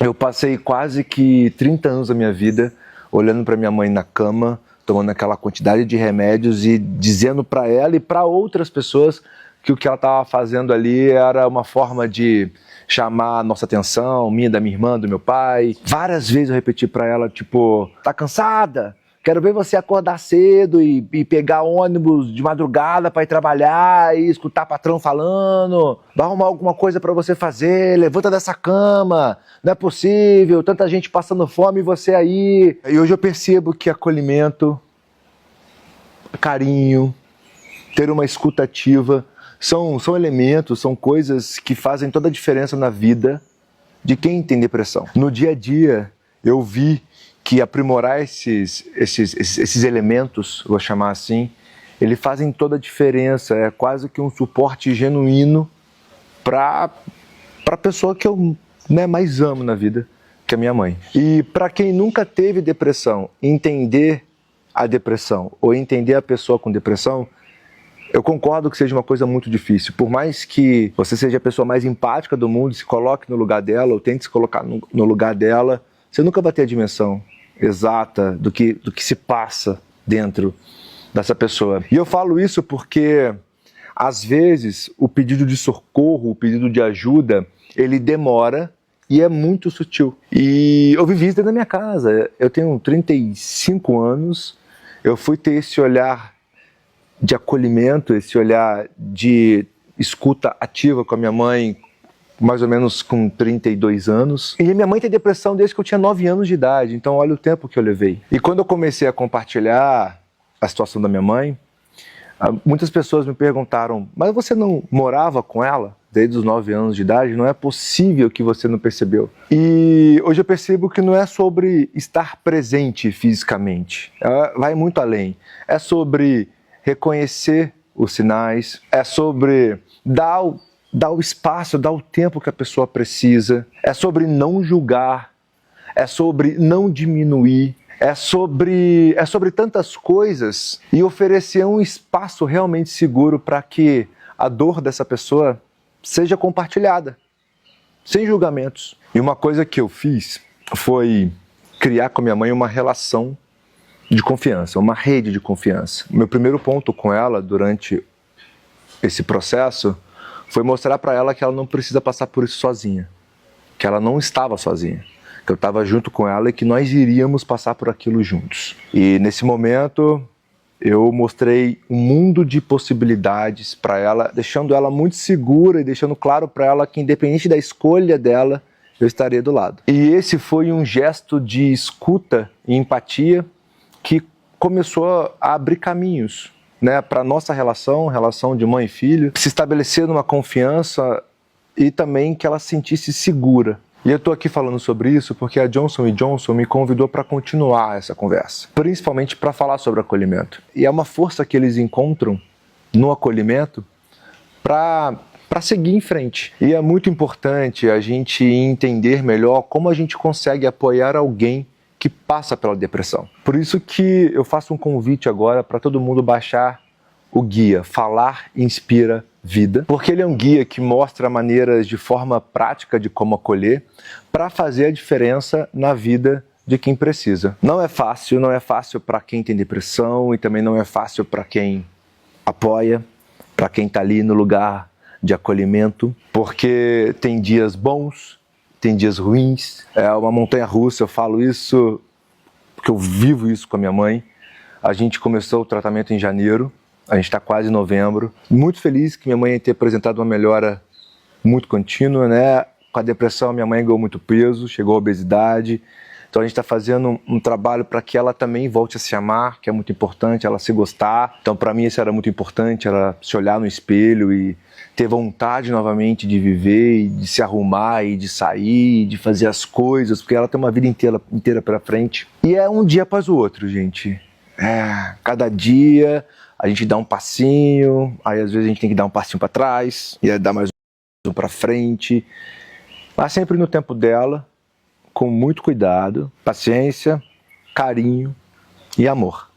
Eu passei quase que 30 anos da minha vida olhando para minha mãe na cama, tomando aquela quantidade de remédios e dizendo para ela e para outras pessoas que o que ela estava fazendo ali era uma forma de chamar a nossa atenção, minha, da minha irmã, do meu pai. Várias vezes eu repeti para ela, tipo, tá cansada? Quero ver você acordar cedo e pegar ônibus de madrugada para ir trabalhar e escutar patrão falando. Vai arrumar alguma coisa para você fazer, levanta dessa cama. Não é possível, tanta gente passando fome e você aí. E hoje eu percebo que acolhimento, carinho, ter uma escuta ativa são elementos, são coisas que fazem toda a diferença na vida de quem tem depressão. No dia a dia eu vi que aprimorar esses elementos, vou chamar assim, eles fazem toda a diferença. É quase que um suporte genuíno para a pessoa que eu mais amo na vida, que é a minha mãe. E para quem nunca teve depressão, entender a depressão ou entender a pessoa com depressão, eu concordo que seja uma coisa muito difícil. Por mais que você seja a pessoa mais empática do mundo, se coloque no lugar dela ou tente se colocar no lugar dela, você nunca vai ter a dimensão exata do que se passa dentro dessa pessoa. E eu falo isso porque, às vezes, o pedido de socorro, o pedido de ajuda, ele demora e é muito sutil. E eu vivi isso dentro da minha casa. Eu tenho 35 anos, eu fui ter esse olhar de acolhimento, esse olhar de escuta ativa com a minha mãe, mais ou menos com 32 anos. E minha mãe tem depressão desde que eu tinha 9 anos de idade, então olha o tempo que eu levei. E quando eu comecei a compartilhar a situação da minha mãe, muitas pessoas me perguntaram, mas você não morava com ela desde os 9 anos de idade? Não é possível que você não percebeu. E hoje eu percebo que não é sobre estar presente fisicamente, vai muito além. É sobre reconhecer os sinais, é sobre dar o espaço, dar o tempo que a pessoa precisa, é sobre não julgar, é sobre não diminuir, é sobre tantas coisas e oferecer um espaço realmente seguro para que a dor dessa pessoa seja compartilhada, sem julgamentos. E uma coisa que eu fiz foi criar com a minha mãe uma relação de confiança, uma rede de confiança. Meu primeiro ponto com ela durante esse processo foi mostrar para ela que ela não precisa passar por isso sozinha, que ela não estava sozinha, que eu estava junto com ela e que nós iríamos passar por aquilo juntos. E nesse momento eu mostrei um mundo de possibilidades para ela, deixando ela muito segura e deixando claro para ela que independente da escolha dela, eu estaria do lado. E esse foi um gesto de escuta e empatia que começou a abrir caminhos, né, para a nossa relação de mãe e filho, se estabelecer numa confiança e também que ela se sentisse segura. E eu estou aqui falando sobre isso porque a Johnson & Johnson me convidou para continuar essa conversa, principalmente para falar sobre acolhimento. E é uma força que eles encontram no acolhimento para seguir em frente. E é muito importante a gente entender melhor como a gente consegue apoiar alguém que passa pela depressão. Por isso que eu faço um convite agora para todo mundo baixar o guia Falar Inspira Vida, porque ele é um guia que mostra maneiras de forma prática de como acolher para fazer a diferença na vida de quem precisa. Não é fácil para quem tem depressão e também não é fácil para quem apoia, para quem está ali no lugar de acolhimento, porque tem dias bons, tem dias ruins, é uma montanha-russa. Eu falo isso porque eu vivo isso com a minha mãe. A gente começou o tratamento em janeiro, a gente está quase em novembro. Muito feliz que minha mãe tenha apresentado uma melhora muito contínua, né? Com a depressão, minha mãe ganhou muito peso, chegou à obesidade. Então a gente está fazendo um trabalho para que ela também volte a se amar, que é muito importante, ela se gostar. Então para mim isso era muito importante, ela se olhar no espelho e ter vontade novamente de viver, e de se arrumar, e de sair, e de fazer as coisas, porque ela tem uma vida inteira pela frente. E é um dia após o outro, gente. Cada dia a gente dá um passinho, aí às vezes a gente tem que dar um passinho para trás, e aí dar mais um para frente, mas sempre no tempo dela, com muito cuidado, paciência, carinho e amor.